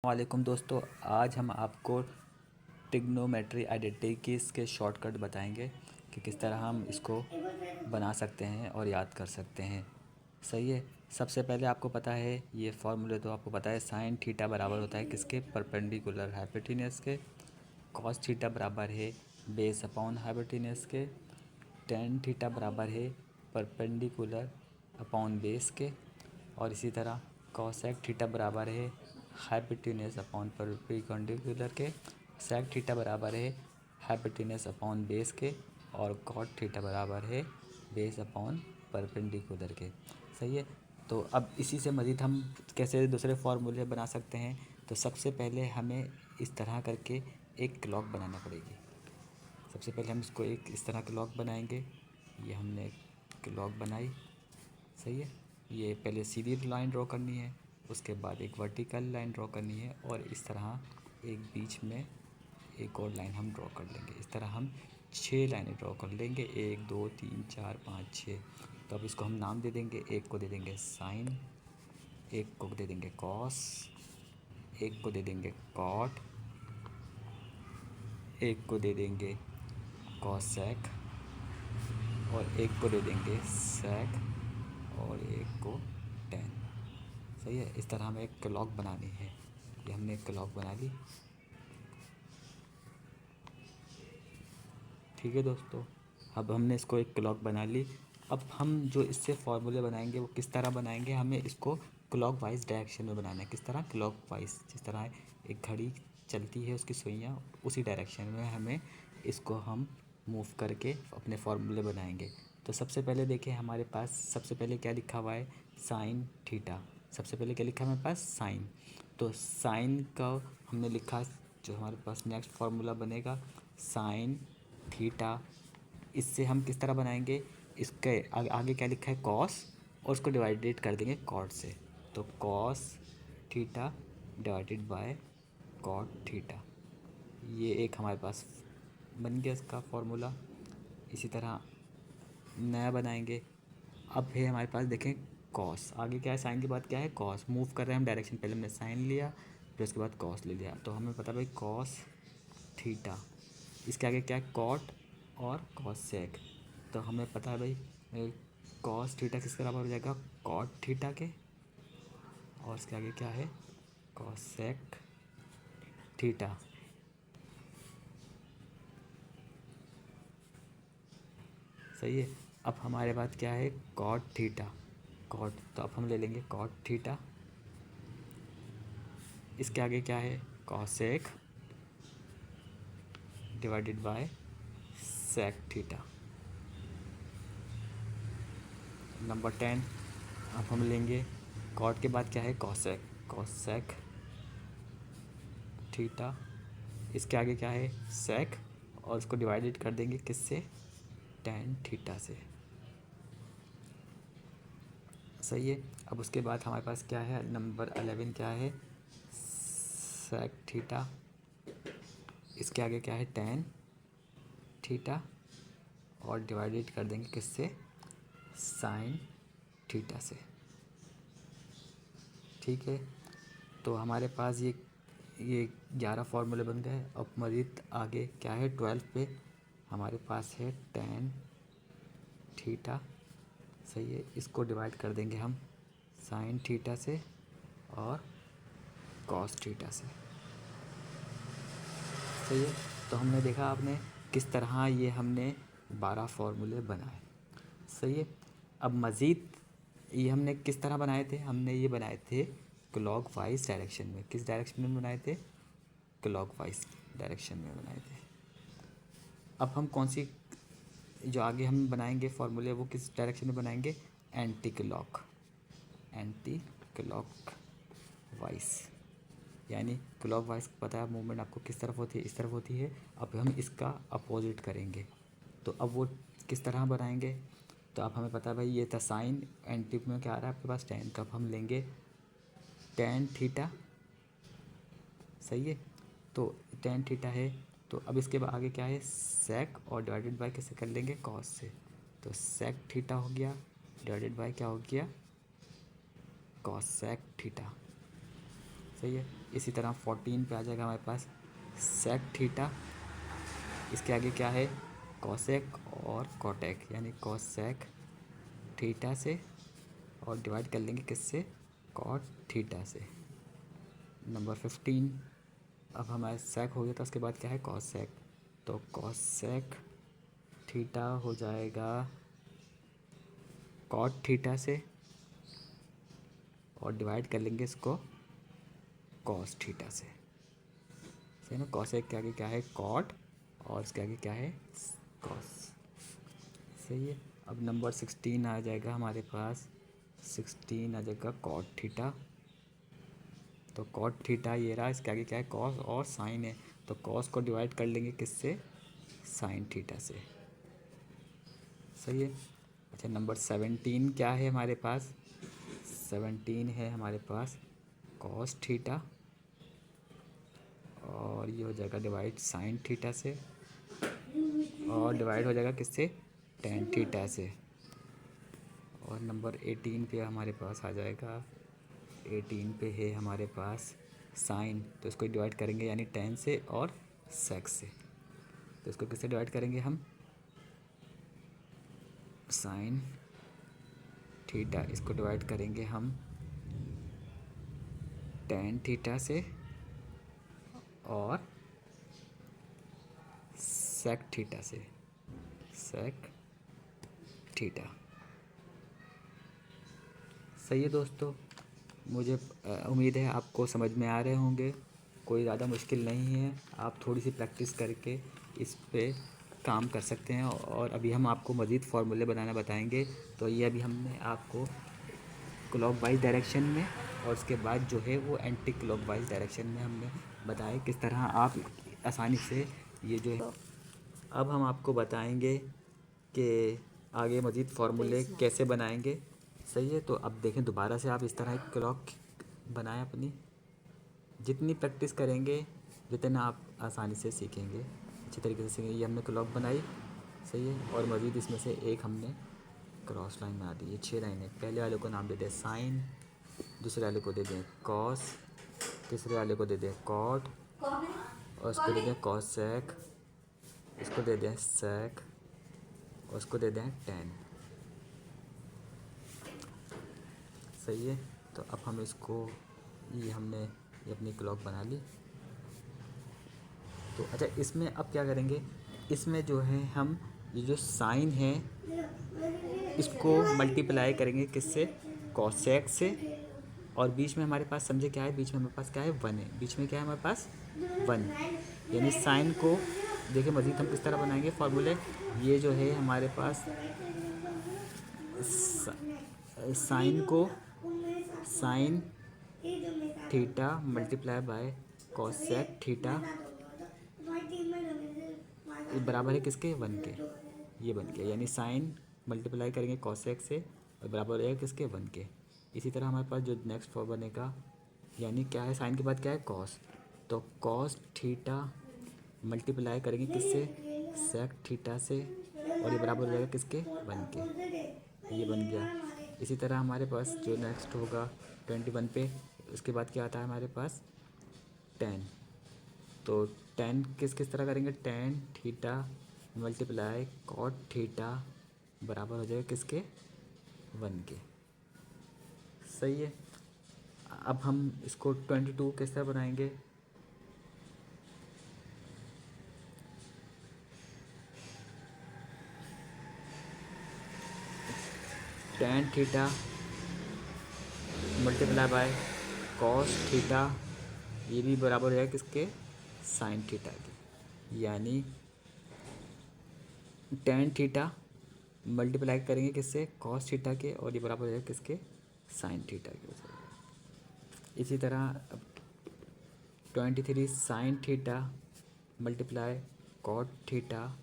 वालेकुम दोस्तों, आज हम आपको ट्रिग्नोमेट्री आइडेंटिटीज़ के शॉर्टकट बताएंगे कि किस तरह हम इसको बना सकते हैं और याद कर सकते हैं। सही है। सबसे पहले आपको पता है ये फॉर्मूले, तो आपको पता है साइन थीटा बराबर होता है किसके, परपेंडिकुलर हाइपोटेन्यूज के। कॉस थीटा बराबर है बेस अपॉन हाइपोटेन्यूज के। टेन थीटा बराबर है परपेंडिकुलर अपॉन बेस के। और इसी तरह कॉसेक थीटा बराबर है हाइपोटेन्यूज अपॉन परपेंडिकुलर के। सेक थीटा बराबर है हाइपोटेन्यूज अपॉन बेस के। और कॉट थीटा बराबर है बेस अपॉन परपेंडिकुलर के। सही है। तो अब इसी से मज़ीद हम कैसे दूसरे फार्मूले बना सकते हैं। तो सबसे पहले हमें इस तरह करके एक क्लॉक बनाना पड़ेगी। सबसे पहले हम इसको एक इस तरह क्लॉक बनाएंगे। ये हमने क्लॉक बनाई। सही है। ये पहले सीधी लाइन ड्रॉ करनी है, उसके बाद एक वर्टिकल लाइन ड्रॉ करनी है और इस तरह एक बीच में एक और लाइन हम ड्रॉ कर लेंगे। इस तरह हम 6 लाइनें ड्रॉ कर लेंगे, 1 2 3 4 5 6। तो अब इसको हम नाम दे देंगे। एक को दे देंगे साइन, एक को दे देंगे कॉस, एक को दे देंगे कॉट, एक को दे देंगे कॉसेक और एक को दे देंगे सेक और एक को टेन। सही है। इस तरह हमें एक क्लॉक बनानी है। ये हमने एक क्लॉक बना ली। ठीक है दोस्तों, अब हमने इसको एक क्लॉक बना ली। अब हम जो इससे फार्मूले बनाएंगे वो किस तरह बनाएंगे, हमें इसको क्लॉक वाइज डायरेक्शन में बनाना है। किस तरह, क्लॉक वाइज, जिस तरह एक घड़ी चलती है उसकी सुइयाँ, उसी डायरेक्शन में हमें इसको हम मूव करके अपने फार्मूले बनाएंगे। तो सबसे पहले देखिए हमारे पास सबसे पहले क्या लिखा हुआ है, साइन थीटा। सबसे पहले क्या लिखा है हमारे पास, साइन। तो साइन का हमने लिखा, जो हमारे पास नेक्स्ट फार्मूला बनेगा साइन थीटा। इससे हम किस तरह बनाएंगे, इसके आगे क्या लिखा है, कॉस, और उसको डिवाइडेड कर देंगे कॉट से। तो cos theta divided by cot theta, ये एक हमारे पास बन गया इसका फॉर्मूला। इसी तरह नया बनाएंगे। अब है हमारे पास देखें कॉस, आगे क्या है, साइन के बाद क्या है, कॉस। मूव कर रहे हैं हम डायरेक्शन, पहले हमने साइन लिया फिर उसके बाद कॉस ले लिया। तो हमें पता भाई कॉस थीटा, इसके आगे क्या है, कॉट और कॉस सेक। तो हमें पता है भाई कॉस थीटा किसके बराबर हो जाएगा, कॉट थीटा के। और इसके आगे क्या है, कॉस सेक थीटा। सही है। अब हमारे पास क्या है, कॉट थीटा, कॉट। तो अब हम ले लेंगे कॉट थीटा। इसके आगे क्या है, cosec divided by sec theta. Number 10, अब हम लेंगे कॉट के बाद क्या है, कॉसेक, कॉसेक थीटा। इसके आगे क्या है, सेक, और उसको डिवाइडेड कर देंगे किससे, टेन थीटा से। सही है। अब उसके बाद हमारे पास क्या है, नंबर 11 क्या है, सेक थीटा। इसके आगे क्या है, टेन थीटा, और डिवाइडेड कर देंगे किससे, साइन थीटा से। ठीक है। तो हमारे पास ये 11 फार्मूले बन गए। अब मज़ीद आगे क्या है, 12 पे हमारे पास है टेन थीटा। सही है। इसको डिवाइड कर देंगे हम साइन थीटा से और कॉस थीटा से। सही है। तो हमने देखा आपने किस तरह ये हमने 12 फार्मूले बनाए। सही है। अब मज़ीद ये हमने किस तरह बनाए थे, हमने ये बनाए थे क्लॉक वाइज डायरेक्शन में। किस डायरेक्शन में बनाए थे, क्लॉक वाइज डायरेक्शन में बनाए थे। अब हम कौन सी जो आगे हम बनाएंगे फार्मूले वो किस डायरेक्शन में बनाएंगे, anti clock, anti clock wise. यानी क्लॉक वाइज पता है मूवमेंट आपको किस तरफ होती है, इस तरफ होती है। अब हम इसका अपोजिट करेंगे। तो अब वो किस तरह बनाएंगे, तो अब हमें पता है भाई ये था साइन, एंटी में क्या आ रहा है आपके पास, टेन। तो अब हम लेंगे टेन थीटा। सही है। तो टेन थीटा है। तो अब इसके बाद आगे क्या है, सेक, और डिवाइडेड बाय कैसे कर लेंगे, कॉस से। तो सेक थीटा हो गया डिवाइडेड बाय क्या हो गया, कॉस सेक थीटा। सही है। इसी तरह 14 पे आ जाएगा हमारे पास सेक थीटा। इसके आगे क्या है, कॉसेक और कॉटेक, यानी कॉसेक थीटा से और डिवाइड कर लेंगे किससे, कॉट थीटा से। नंबर 15, अब हमारे सेक हो गया तो उसके बाद क्या है, कॉसेक। तो कॉसेक थीटा हो जाएगा कॉट थीटा से और डिवाइड कर लेंगे इसको कॉस थीटा से। सही ना, कॉसेक के आगे क्या है, कॉट, और इसके आगे क्या है, कॉस। सही है। अब नंबर 16 आ जाएगा हमारे पास, 16 आ जाएगा कॉट थीटा। तो कॉट थीटा ये रहा, इसके आगे क्या है, कॉस और साइन है, तो कॉस को डिवाइड कर लेंगे किससे, साइन थीटा से। सही है। अच्छा, नंबर 17 क्या है हमारे पास, 17 है हमारे पास कॉस थीटा, और ये हो जाएगा डिवाइड साइन थीटा से, और डिवाइड हो जाएगा किससे, टेन थीटा से। और नंबर 18 पे हमारे पास आ जाएगा, 18 पे है हमारे पास साइन, तो इसको डिवाइड करेंगे यानी टेन से और सेक से। तो इसको किससे डिवाइड करेंगे हम, साइन थीटा, इसको डिवाइड करेंगे हम टेन थीटा से और सेक थीटा से, सेक थीटा। सही है दोस्तों, मुझे उम्मीद है आपको समझ में आ रहे होंगे, कोई ज़्यादा मुश्किल नहीं है। आप थोड़ी सी प्रैक्टिस करके इस पे काम कर सकते हैं। और अभी हम आपको मज़ीद फार्मूले बनाना बताएंगे। तो ये अभी हमने आपको क्लॉकवाइज डायरेक्शन में और उसके बाद जो है वो एंटी क्लॉकवाइज डायरेक्शन में हमने बताया किस तरह आप आसानी से ये जो है। अब हम आपको बताएंगे कि आगे मज़ीद फार्मूले कैसे बनाएंगे। सही है। तो अब देखें, दोबारा से आप इस तरह एक क्लॉक बनाएं अपनी। जितनी प्रैक्टिस करेंगे जितना आप आसानी से सीखेंगे, अच्छी तरीके से सीखेंगे। ये हमने क्लॉक बनाई, सही है। और मज़ीद इसमें से एक हमने क्रॉस लाइन बना दी। ये 6 लाइनें, पहले वाले को नाम दे दें साइन, दूसरे वाले को दे दें कॉस, तीसरे वाले को दे दें कॉट, और उसको दे दें कॉसेक, इसको दे दें सेक, और उसको दे दें टेन। सही है। तो अब हम इसको, ये हमने ये अपनी क्लॉक बना ली। तो अच्छा, इसमें अब क्या करेंगे, इसमें जो है हम ये जो साइन है इसको मल्टीप्लाई करेंगे किससे, कॉसेक से। और बीच में हमारे पास समझे क्या है, बीच में हमारे पास क्या है, वन है। बीच में क्या है हमारे पास, वन। यानी साइन को देखिए मज़ीद हम किस तरह बनाएंगे फार्मूले। ये जो है हमारे पास साइन को, sign theta multiply bye cosec theta, ये बराबर है किसके, वन के। ये बन गया, यानी साइन मल्टीप्लाई करेंगे कॉसेक से और बराबर हो जाएगा किसके, वन के। इसी तरह हमारे पास जो नेक्स्ट फॉर्म बनेगा, यानी क्या है, साइन के बाद क्या है, कॉस। तो कॉस थीटा मल्टीप्लाई करेंगे किससे, सेक थीटा से, और ये बराबर हो जाएगा किसके, वन के। ये बन गया। इसी तरह हमारे पास जो नेक्स्ट होगा 21 पे, उसके बाद क्या आता है हमारे पास, टेन। तो टेन किस किस तरह करेंगे, tan theta multiply cot theta बराबर हो जाएगा किसके, वन के। सही है। अब हम इसको 22 किस तरह बनाएंगे, ten theta multiply by cos theta, ये भी बराबर हो जाएगा किसके, साइन थीटा के। यानी टेन थीटा मल्टीप्लाई करेंगे किससे, कॉस थीटा के, और ये बराबर हो जाएगा किसके, साइन थीटा के। इसी तरह अब 23 sine theta multiply cot theta,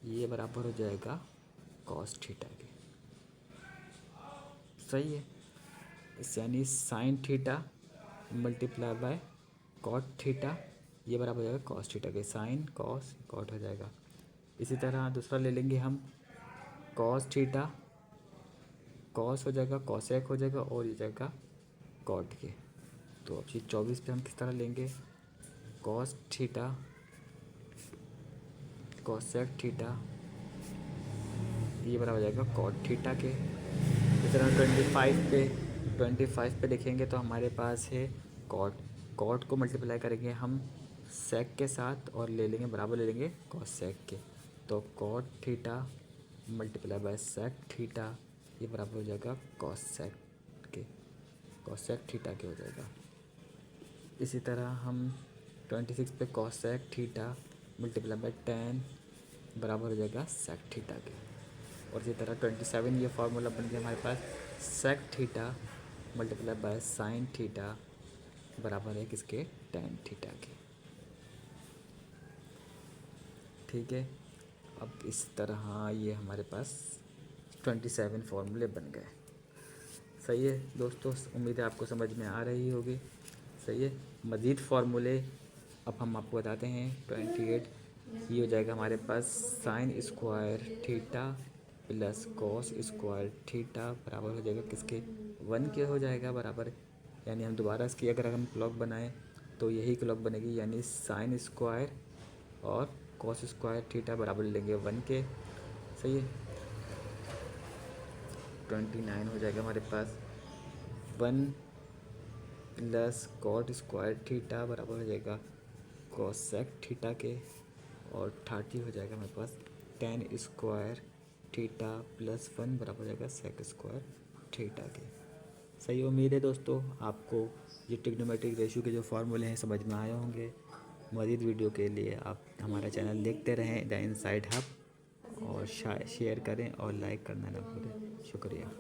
ये बराबर हो जाएगा कॉस थीटा के। सही है। यानी sine theta multiply by cot theta, ये बराबर हो जाएगा कॉस थीटा के। साइन कॉस कॉट हो जाएगा। इसी तरह दूसरा ले लेंगे हम, कॉस थीटा, कॉस हो जाएगा, कॉसेक हो जाएगा, और ये जाएगा कॉट के। तो अब ये 24 पे हम किस तरह लेंगे, कॉस थीटा कोसेक थीटा ये बराबर हो जाएगा कॉट थीटा के। इस तरह 25 पे देखेंगे तो हमारे पास है कॉट। कॉट को मल्टीप्लाई करेंगे हम सेक के साथ और ले लेंगे बराबर ले लेंगे कोसेक के। तो cot theta multiply by sec theta ये बराबर हो जाएगा कोसेक के, कोसेक थीटा के हो जाएगा। इसी तरह हम 26 पे cosec theta multiply by ten बराबर हो जाएगा सेक थीटा के। और इसी तरह 27 ये फार्मूला बन गया हमारे पास, sec theta multiply by sine theta बराबर है किसके, टेन थीटा के। ठीक है, अब इस तरह ये हमारे पास 27 फार्मूले बन गए। सही है दोस्तों, उम्मीद है आपको समझ में आ रही होगी। सही है, मज़ीद फार्मूले अब हम आपको बताते हैं। 28 ये हो जाएगा हमारे पास sine square theta plus cos square theta बराबर हो जाएगा किसके, 1 के हो जाएगा बराबर। यानी हम दोबारा इसकी अगर हम क्लॉक बनाएं तो यही क्लॉक बनेगी, यानी साइन स्क्वायर और कॉस स्क्वायर थीटा बराबर लेंगे 1 के। सही है, 29 हो जाएगा हमारे पास 1 प्लस कॉट स्क्वायर थीटा बराबर हो जाएगा कोसेक थीटा के। और 30 हो जाएगा हमारे पास टेन स्क्वायर थीटा प्लस 1 बराबर हो जाएगा सेक स्क्वायर थीटा के। सही, उम्मीद है दोस्तों आपको ये ट्रिग्नोमेट्रिक रेशियो के जो फार्मूले हैं समझ में आए होंगे। मज़ीद वीडियो के लिए आप हमारा चैनल देखते रहें द इनसाइड हब, और शेयर करें और लाइक करना ना भूलें। शुक्रिया।